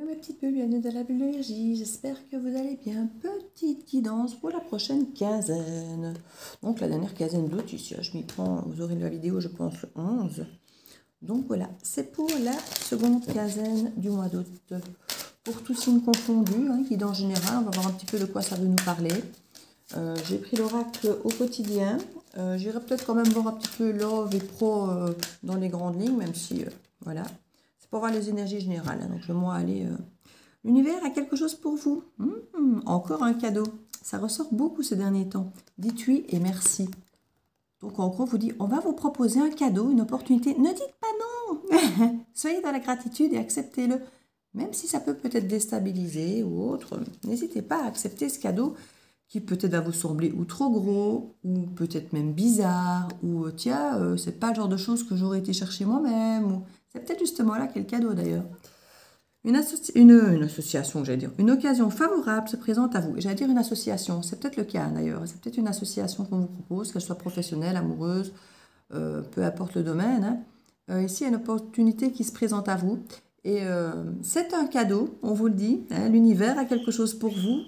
Hello mes petites bulles, bienvenue dans la bulle d'énergie. J'espère que vous allez bien. Petite guidance pour la prochaine quinzaine. Donc la dernière quinzaine d'août, ici, je m'y prends, vous aurez la vidéo, je pense, le 11. Donc voilà, c'est pour la seconde quinzaine du mois d'août. Pour tous signes confondus, guidance générale, on va voir un petit peu de quoi ça veut nous parler. J'ai pris l'oracle au quotidien. J'irai peut-être quand même voir un petit peu love et pro dans les grandes lignes, même si, voilà. Pour voir les énergies générales. Donc, je vais moi aller... L'univers a quelque chose pour vous. Encore un cadeau. Ça ressort beaucoup ces derniers temps. Dites oui et merci. Donc, en gros, vous dit, on va vous proposer un cadeau, une opportunité. Ne dites pas non. Soyez dans la gratitude et acceptez-le. Même si ça peut peut-être déstabiliser ou autre, n'hésitez pas à accepter ce cadeau qui peut-être va vous sembler ou trop gros, ou peut-être même bizarre, ou tiens, c'est pas le genre de choses que j'aurais été chercher moi-même, ou c'est peut-être justement là qu'est le cadeau d'ailleurs. Une association, j'allais dire, une occasion favorable se présente à vous. J'allais dire une association, c'est peut-être le cas d'ailleurs, c'est peut-être une association qu'on vous propose, qu'elle soit professionnelle, amoureuse, peu importe le domaine. Ici, il y a une opportunité qui se présente à vous, et c'est un cadeau, on vous le dit, l'univers a quelque chose pour vous.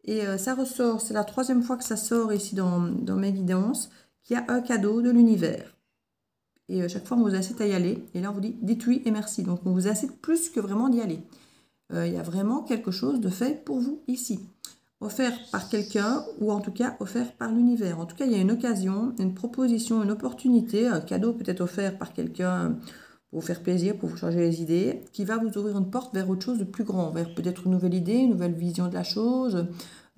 Et ça ressort, c'est la troisième fois que ça sort ici dans mes guidances, qu'il y a un cadeau de l'univers. Et chaque fois, on vous incite à y aller. Et là, on vous dit, dites oui et merci. Donc, on vous incite plus que vraiment d'y aller. Il y a vraiment quelque chose de fait pour vous ici. Offert par quelqu'un ou en tout cas offert par l'univers. En tout cas, il y a une occasion, une proposition, une opportunité, un cadeau peut-être offert par quelqu'un pour vous faire plaisir, pour vous changer les idées, qui va vous ouvrir une porte vers autre chose de plus grand, vers peut-être une nouvelle idée, une nouvelle vision de la chose,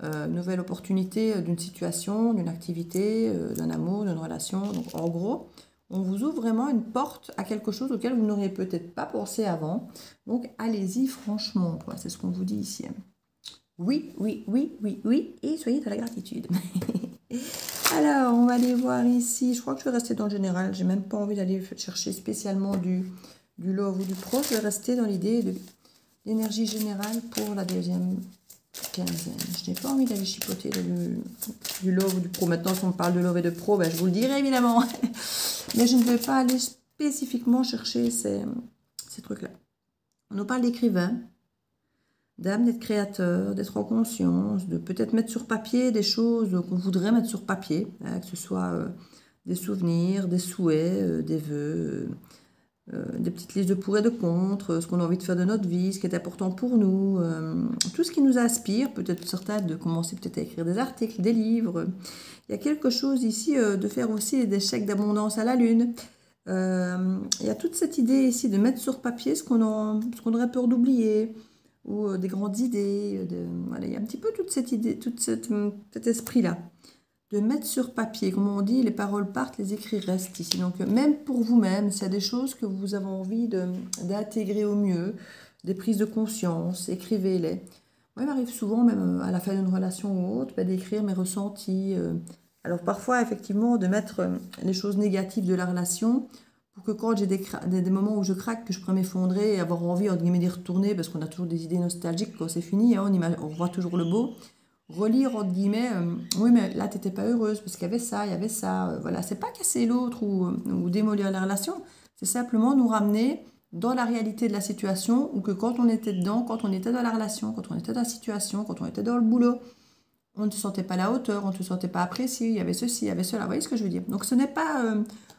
une nouvelle opportunité d'une situation, d'une activité, d'un amour, d'une relation. Donc en gros, on vous ouvre vraiment une porte à quelque chose auquel vous n'auriez peut-être pas pensé avant. Donc allez-y franchement, c'est ce qu'on vous dit ici. Oui, oui, oui, oui, oui, et soyez dans la gratitude. Alors, on va aller voir ici. Je crois que je vais rester dans le général. J'ai même pas envie d'aller chercher spécialement du love ou du pro. Je vais rester dans l'idée de l'énergie générale pour la deuxième quinzaine. Je n'ai pas envie d'aller chipoter du love ou du pro. Maintenant, si on me parle de love et de pro, ben, je vous le dirai évidemment. Mais je ne vais pas aller spécifiquement chercher ces trucs-là. On nous parle d'écrivain, d'âme, d'être créateur, d'être en conscience, de peut-être mettre sur papier des choses qu'on voudrait mettre sur papier, que ce soit des souvenirs, des souhaits, des vœux, des petites listes de pour et de contre, ce qu'on a envie de faire de notre vie, ce qui est important pour nous, tout ce qui nous inspire, peut-être certains de commencer peut-être à écrire des articles, des livres. Il y a quelque chose ici de faire aussi des chèques d'abondance à la lune. Il y a toute cette idée ici de mettre sur papier ce qu'on aurait peur d'oublier, ou des grandes idées. Voilà, il y a un petit peu toute cette idée, cet esprit-là. De mettre sur papier, comme on dit, les paroles partent, les écrits restent ici. Donc même pour vous-même, s'il y a des choses que vous avez envie d'intégrer au mieux, des prises de conscience, écrivez-les. Moi, il m'arrive souvent, même à la fin d'une relation ou autre, d'écrire mes ressentis. Alors parfois, effectivement, de mettre les choses négatives de la relation pour que quand j'ai des moments où je craque, que je pourrais m'effondrer et avoir envie, entre guillemets, d'y retourner, parce qu'on a toujours des idées nostalgiques quand c'est fini, on revoit toujours le beau. Relire, entre guillemets, oui, mais là, tu n'étais pas heureuse parce qu'il y avait ça. Voilà, c'est pas casser l'autre ou démolir la relation, c'est simplement nous ramener dans la réalité de la situation ou que quand on était dedans, quand on était dans la relation, quand on était dans la situation, quand on était dans le boulot, on ne se sentait pas à la hauteur, on ne se sentait pas apprécié, il y avait ceci, il y avait cela. Vous voyez ce que je veux dire? Donc, ce n'est pas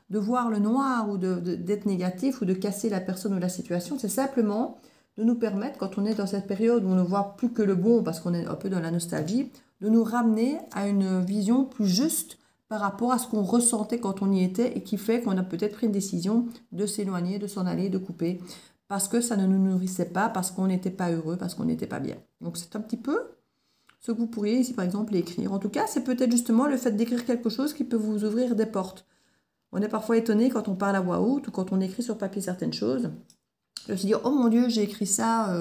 de voir le noir ou d'être négatif ou de casser la personne ou la situation, c'est simplement de nous permettre, quand on est dans cette période où on ne voit plus que le bon, parce qu'on est un peu dans la nostalgie, de nous ramener à une vision plus juste par rapport à ce qu'on ressentait quand on y était et qui fait qu'on a peut-être pris une décision de s'éloigner, de s'en aller, de couper, parce que ça ne nous nourrissait pas, parce qu'on n'était pas heureux, parce qu'on n'était pas bien. Donc c'est un petit peu ce que vous pourriez ici par exemple écrire. En tout cas, c'est peut-être justement le fait d'écrire quelque chose qui peut vous ouvrir des portes. On est parfois étonné quand on parle à voix haute ou quand on écrit sur papier certaines choses. Je me suis dit, oh mon Dieu, j'ai écrit ça.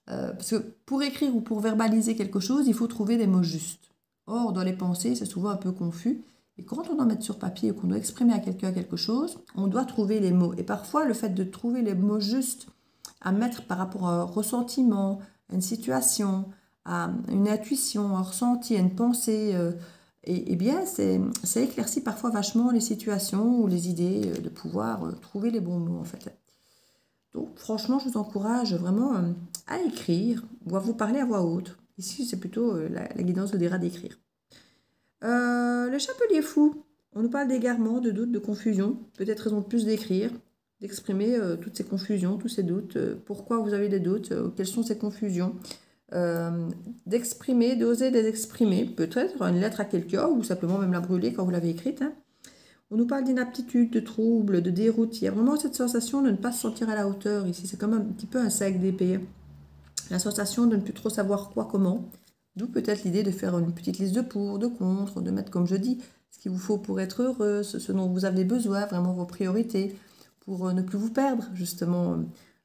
Parce que pour écrire ou pour verbaliser quelque chose, il faut trouver des mots justes. Or, dans les pensées, c'est souvent un peu confus. Et quand on doit mettre sur papier ou qu'on doit exprimer à quelqu'un quelque chose, on doit trouver les mots. Et parfois, le fait de trouver les mots justes à mettre par rapport à un ressentiment, à une situation, à une intuition, un ressenti, à une pensée, eh bien, ça éclaircit parfois vachement les situations ou les idées, de pouvoir trouver les bons mots, en fait. Donc, franchement, je vous encourage vraiment à écrire ou à vous parler à voix haute. Ici, c'est plutôt la guidance vous dira d'écrire. Le chapelier fou, on nous parle d'égarement, de doutes, de confusion. Peut-être raison de plus d'écrire, d'exprimer toutes ces confusions, tous ces doutes. Pourquoi vous avez des doutes, quelles sont ces confusions. D'exprimer, d'oser les exprimer. Peut-être une lettre à quelqu'un ou simplement même la brûler quand vous l'avez écrite. Hein. On nous parle d'inaptitude, de trouble, de déroute. Il y a vraiment cette sensation de ne pas se sentir à la hauteur ici. C'est comme un petit peu un sac d'épée. La sensation de ne plus trop savoir quoi, comment. D'où peut-être l'idée de faire une petite liste de pour, de contre, de mettre, comme je dis, ce qu'il vous faut pour être heureux, ce dont vous avez besoin, vraiment vos priorités, pour ne plus vous perdre, justement,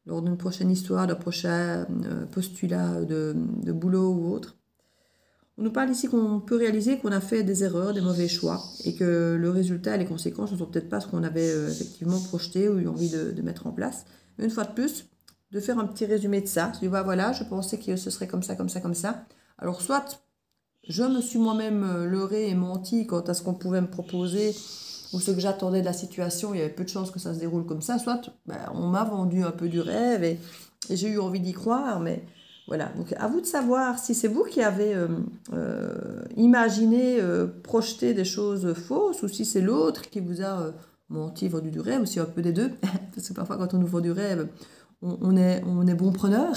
lors d'une prochaine histoire, d'un prochain postulat de boulot ou autre. On nous parle ici qu'on peut réaliser qu'on a fait des erreurs, des mauvais choix, et que le résultat et les conséquences ne sont peut-être pas ce qu'on avait effectivement projeté ou eu envie de mettre en place. Mais une fois de plus, de faire un petit résumé de ça. Je dis, voilà, je pensais que ce serait comme ça, comme ça, comme ça. Alors, soit je me suis moi-même leurrée et menti quant à ce qu'on pouvait me proposer ou ce que j'attendais de la situation, il y avait peu de chances que ça se déroule comme ça, soit on m'a vendu un peu du rêve et j'ai eu envie d'y croire, mais voilà. Donc, à vous de savoir si c'est vous qui avez imaginé, projeté des choses fausses ou si c'est l'autre qui vous a menti, vendu du rêve, ou si un peu des deux, parce que parfois quand on nous vend du rêve, on est bon preneur.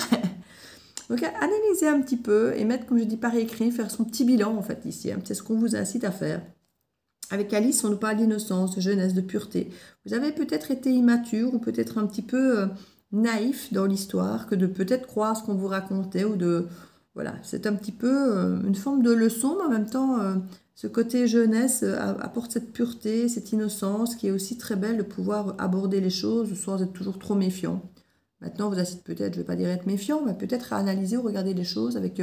Donc, analyser un petit peu et mettre, comme je dis, par écrit, faire son petit bilan, en fait, ici. Hein. C'est ce qu'on vous incite à faire. Avec Alice, on nous parle d'innocence, de jeunesse, de pureté. Vous avez peut-être été immature ou peut-être un petit peu naïf dans l'histoire, que de peut-être croire ce qu'on vous racontait ou de... Voilà, c'est un petit peu une forme de leçon, mais en même temps, ce côté jeunesse apporte cette pureté, cette innocence qui est aussi très belle de pouvoir aborder les choses sans être toujours trop méfiant. Maintenant, vous incite peut-être, je ne vais pas dire être méfiant, mais peut-être à analyser ou regarder les choses avec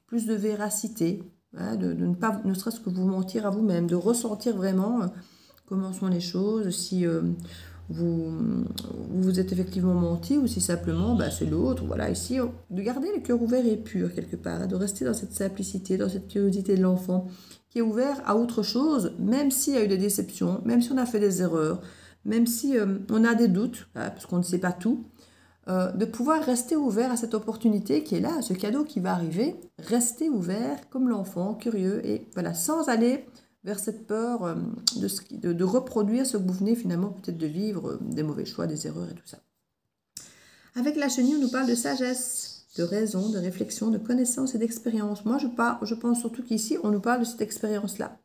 plus de véracité, hein, de ne pas, ne serait-ce que vous mentir à vous-même, de ressentir vraiment comment sont les choses, si vous êtes effectivement menti ou si simplement c'est l'autre. Voilà, ici, de garder le cœur ouvert et pur quelque part, hein, de rester dans cette simplicité, dans cette curiosité de l'enfant qui est ouvert à autre chose, même s'il y a eu des déceptions, même si on a fait des erreurs, même si on a des doutes, hein, parce qu'on ne sait pas tout. De pouvoir rester ouvert à cette opportunité qui est là, à ce cadeau qui va arriver, rester ouvert comme l'enfant, curieux, et voilà, sans aller vers cette peur de reproduire ce que vous venez finalement peut-être de vivre, des mauvais choix, des erreurs et tout ça. Avec la chenille, on nous parle de sagesse, de raison, de réflexion, de connaissance et d'expérience. Moi, je pense surtout qu'ici, on nous parle de cette expérience-là.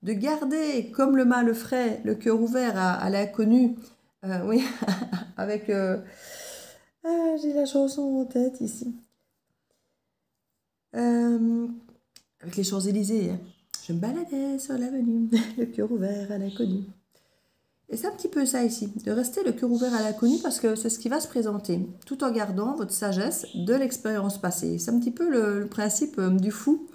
De garder, comme le mâle frais, le cœur ouvert à l'inconnu, oui, avec... j'ai la chanson en tête ici. Avec les Champs-Élysées. Hein. Je me baladais sur l'avenue, le cœur ouvert à l'inconnu. Et c'est un petit peu ça ici, de rester le cœur ouvert à l'inconnu parce que c'est ce qui va se présenter, tout en gardant votre sagesse de l'expérience passée. C'est un petit peu le principe du fou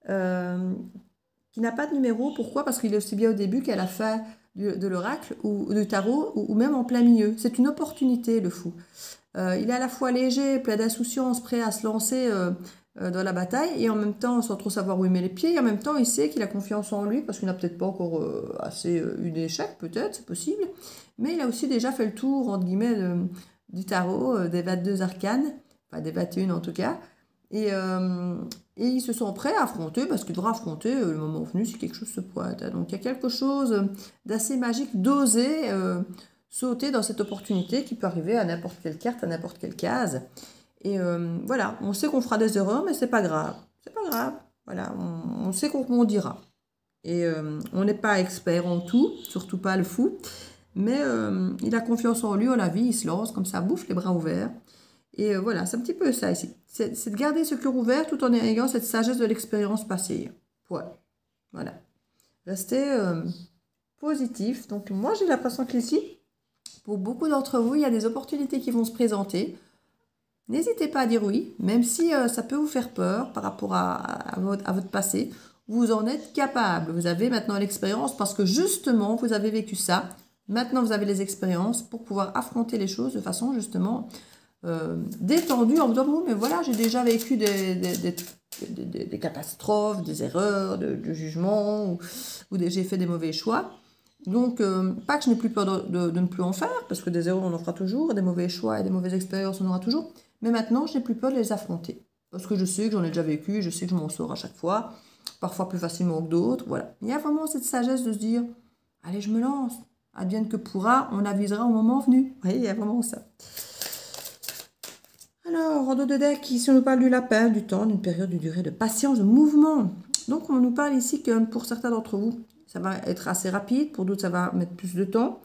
qui n'a pas de numéro. Pourquoi? Parce qu'il est aussi bien au début qu'à la fin de l'oracle ou du tarot ou même en plein milieu. C'est une opportunité, le fou. Il est à la fois léger, plein d'insouciance, prêt à se lancer dans la bataille, et en même temps, sans trop savoir où il met les pieds, et en même temps, il sait qu'il a confiance en lui, parce qu'il n'a peut-être pas encore assez eu d'échecs, peut-être, c'est possible, mais il a aussi déjà fait le tour, entre guillemets, du tarot, des 22 arcanes, enfin des 21 en tout cas, et ils se sont prêts à affronter, parce qu'il devra affronter le moment venu si quelque chose se pointe. Hein. Donc il y a quelque chose d'assez magique, d'oser sauter dans cette opportunité qui peut arriver à n'importe quelle carte, à n'importe quelle case. Et voilà, on sait qu'on fera des erreurs, mais c'est pas grave. C'est pas grave. Voilà, on sait qu'on rebondira. Et on n'est pas expert en tout, surtout pas le fou. Mais il a confiance en lui, en la vie, il se lance comme ça, bouffe les bras ouverts. Et voilà, c'est un petit peu ça ici. C'est de garder ce cœur ouvert tout en ayant cette sagesse de l'expérience passée. Ouais. Voilà. Restez positif. Donc moi, j'ai l'impression qu'ici, pour beaucoup d'entre vous, il y a des opportunités qui vont se présenter. N'hésitez pas à dire oui, même si ça peut vous faire peur par rapport à votre passé. Vous en êtes capable. Vous avez maintenant l'expérience parce que justement, vous avez vécu ça. Maintenant, vous avez les expériences pour pouvoir affronter les choses de façon justement détendue en me disant, mais voilà, j'ai déjà vécu des catastrophes, des erreurs, de jugements, ou j'ai fait des mauvais choix. Donc, pas que je n'ai plus peur de ne plus en faire, parce que des erreurs, on en fera toujours, des mauvais choix et des mauvaises expériences, on en aura toujours. Mais maintenant, je n'ai plus peur de les affronter. Parce que je sais que j'en ai déjà vécu, je sais que je m'en sors à chaque fois, parfois plus facilement que d'autres. Voilà. Il y a vraiment cette sagesse de se dire, allez, je me lance. Advienne que pourra, on avisera au moment venu. Vous voyez, il y a vraiment ça. Alors, en dos de deck, ici on nous parle du lapin, du temps, d'une période de durée de patience, de mouvement. Donc, on nous parle ici que pour certains d'entre vous, ça va être assez rapide, pour d'autres, ça va mettre plus de temps.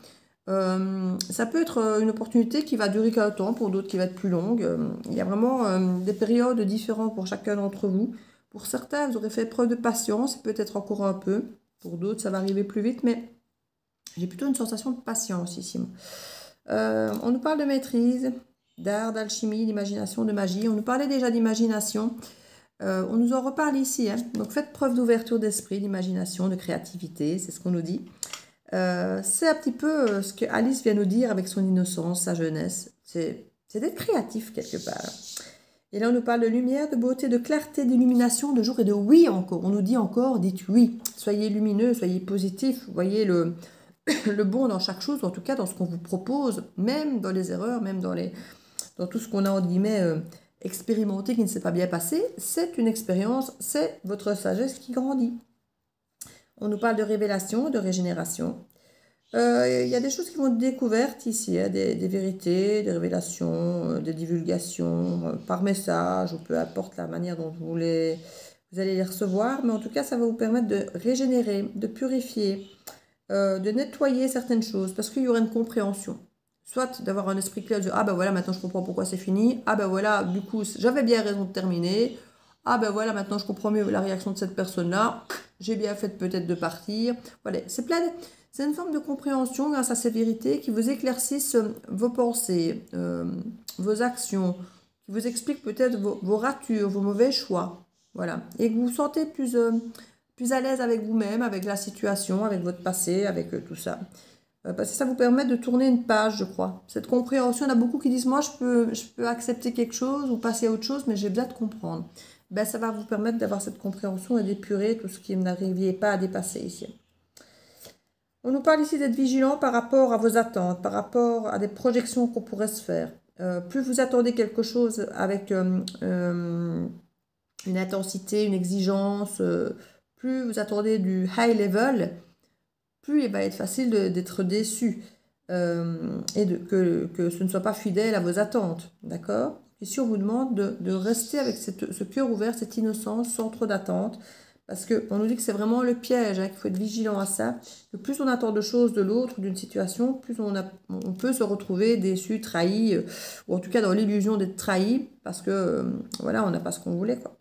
Ça peut être une opportunité qui va durer qu'un temps, pour d'autres qui va être plus longue. Il y a vraiment des périodes différentes pour chacun d'entre vous. Pour certains, vous aurez fait preuve de patience, peut-être encore un peu. Pour d'autres, ça va arriver plus vite, mais j'ai plutôt une sensation de patience ici. On nous parle de maîtrise, d'art, d'alchimie, d'imagination, de magie. On nous parlait déjà d'imagination. On nous en reparle ici. Hein. Donc faites preuve d'ouverture d'esprit, d'imagination, de créativité, c'est ce qu'on nous dit. C'est un petit peu ce que Alice vient nous dire avec son innocence, sa jeunesse. C'est d'être créatif quelque part. Et là, on nous parle de lumière, de beauté, de clarté, d'illumination, de jour et de oui encore. On nous dit encore, dites oui. Soyez lumineux, soyez positif. Voyez le bon dans chaque chose, en tout cas dans ce qu'on vous propose, même dans les erreurs, même dans tout ce qu'on a, entre guillemets, expérimenté qui ne s'est pas bien passé. C'est une expérience, c'est votre sagesse qui grandit. On nous parle de révélation, de régénération. Il y a des choses qui vont être découvertes ici, hein, des vérités, des révélations, des divulgations par message, ou peu importe la manière dont vous allez les recevoir. Mais en tout cas, ça va vous permettre de régénérer, de purifier, de nettoyer certaines choses, parce qu'il y aura une compréhension. Soit d'avoir un esprit clair, de dire, ah ben voilà, maintenant je comprends pourquoi c'est fini. Ah ben voilà, du coup, j'avais bien raison de terminer. Ah ben voilà, maintenant je comprends mieux la réaction de cette personne-là. J'ai bien fait peut-être de partir. Voilà, c'est une forme de compréhension grâce à ces vérités qui vous éclaircissent vos pensées, vos actions, qui vous expliquent peut-être vos ratures, vos mauvais choix. Voilà. Et que vous vous sentez plus à l'aise avec vous-même, avec la situation, avec votre passé, avec tout ça. Parce que ça vous permet de tourner une page, je crois. Cette compréhension, il y en a beaucoup qui disent, moi, je peux accepter quelque chose ou passer à autre chose, mais j'ai besoin de comprendre. Ben, ça va vous permettre d'avoir cette compréhension et d'épurer tout ce qui n'arriviez pas à dépasser ici. On nous parle ici d'être vigilant par rapport à vos attentes, par rapport à des projections qu'on pourrait se faire. Plus vous attendez quelque chose avec une intensité, une exigence, plus vous attendez du high level, plus il va être facile d'être déçu et que ce ne soit pas fidèle à vos attentes. D'accord? Ici, on vous demande de rester avec ce cœur ouvert, cette innocence, sans trop d'attente. Parce qu'on nous dit que c'est vraiment le piège, hein, qu'il faut être vigilant à ça. Que plus on attend de choses de l'autre, d'une situation, plus on peut se retrouver déçu, trahi, ou en tout cas dans l'illusion d'être trahi, parce que voilà, on n'a pas ce qu'on voulait, quoi.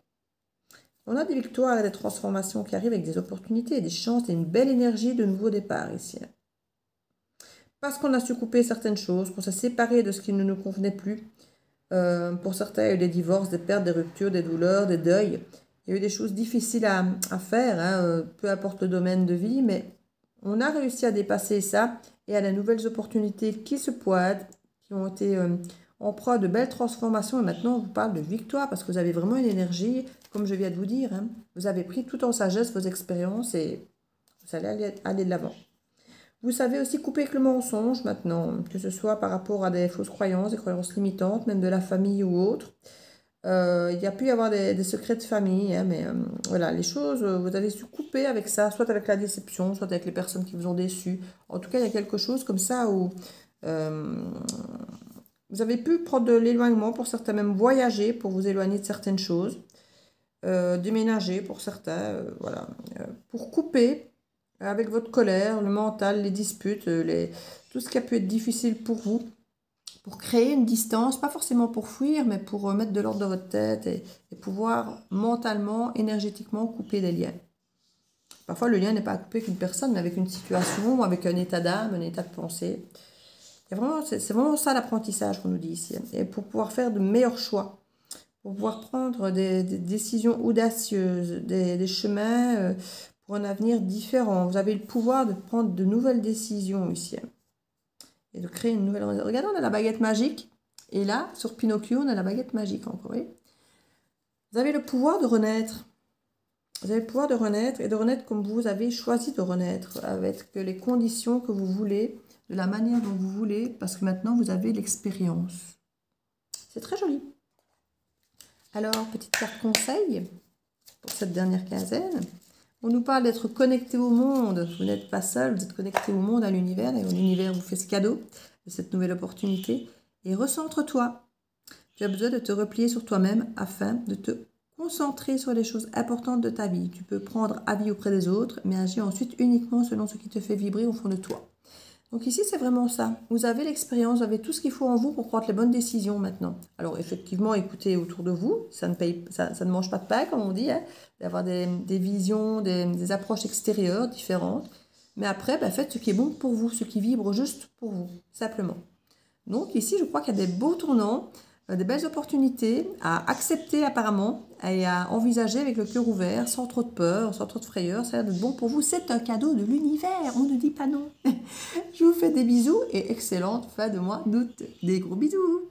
On a des victoires et des transformations qui arrivent avec des opportunités, des chances et une belle énergie de nouveau départ ici. Parce qu'on a su couper certaines choses, qu'on s'est séparé de ce qui ne nous convenait plus. Pour certains, il y a eu des divorces, des pertes, des ruptures, des douleurs, des deuils. Il y a eu des choses difficiles à faire, hein, peu importe le domaine de vie, mais on a réussi à dépasser ça et à de nouvelles opportunités qui se pointent, qui ont été en proie de belles transformations. Et maintenant, on vous parle de victoire parce que vous avez vraiment une énergie, comme je viens de vous dire. Hein. Vous avez pris tout en sagesse vos expériences et vous allez aller de l'avant. Vous savez aussi couper avec le mensonge maintenant, que ce soit par rapport à des fausses croyances, des croyances limitantes, même de la famille ou autre. Il y a pu y avoir des secrets de famille, hein, mais voilà, les choses, vous avez su couper avec ça, soit avec la déception, soit avec les personnes qui vous ont déçu. En tout cas, il y a quelque chose comme ça où vous avez pu prendre de l'éloignement, pour certains même voyager pour vous éloigner de certaines choses, déménager pour certains, voilà, pour couper avec votre colère, le mental, les disputes, tout ce qui a pu être difficile pour vous, pour créer une distance, pas forcément pour fuir, mais pour mettre de l'ordre dans votre tête et pouvoir mentalement, énergétiquement couper des liens. Parfois, le lien n'est pas à couper avec une personne, mais avec une situation, avec un état d'âme, un état de pensée. C'est vraiment ça l'apprentissage qu'on nous dit ici. Et pour pouvoir faire de meilleurs choix, pour pouvoir prendre des décisions audacieuses, des chemins pour un avenir différent. Vous avez le pouvoir de prendre de nouvelles décisions ici. Et de créer une nouvelle... Regardez, on a la baguette magique. Et là, sur Pinocchio, on a la baguette magique encore. Oui. Vous avez le pouvoir de renaître. Vous avez le pouvoir de renaître et de renaître comme vous avez choisi de renaître, avec les conditions que vous voulez, de la manière dont vous voulez, parce que maintenant vous avez l'expérience. C'est très joli. Alors, petite carte conseil pour cette dernière quinzaine. On nous parle d'être connecté au monde. Vous n'êtes pas seul, vous êtes connecté au monde, à l'univers, et l'univers vous fait ce cadeau de cette nouvelle opportunité. Et recentre-toi. Tu as besoin de te replier sur toi-même afin de te concentrer sur les choses importantes de ta vie. Tu peux prendre avis auprès des autres, mais agir ensuite uniquement selon ce qui te fait vibrer au fond de toi. Donc ici, c'est vraiment ça. Vous avez l'expérience, vous avez tout ce qu'il faut en vous pour prendre les bonnes décisions maintenant. Alors effectivement, écoutez autour de vous, ça ne mange pas de pain, comme on dit, hein, d'avoir des visions, des approches extérieures différentes. Mais après, faites ce qui est bon pour vous, ce qui vibre juste pour vous, simplement. Donc ici, je crois qu'il y a des beaux tournants, des belles opportunités à accepter apparemment et à envisager avec le cœur ouvert, sans trop de peur, sans trop de frayeur. Ça a l'air d'être bon pour vous. C'est un cadeau de l'univers, on ne dit pas non. Je vous fais des bisous et excellente fin de mois d'août. Des gros bisous.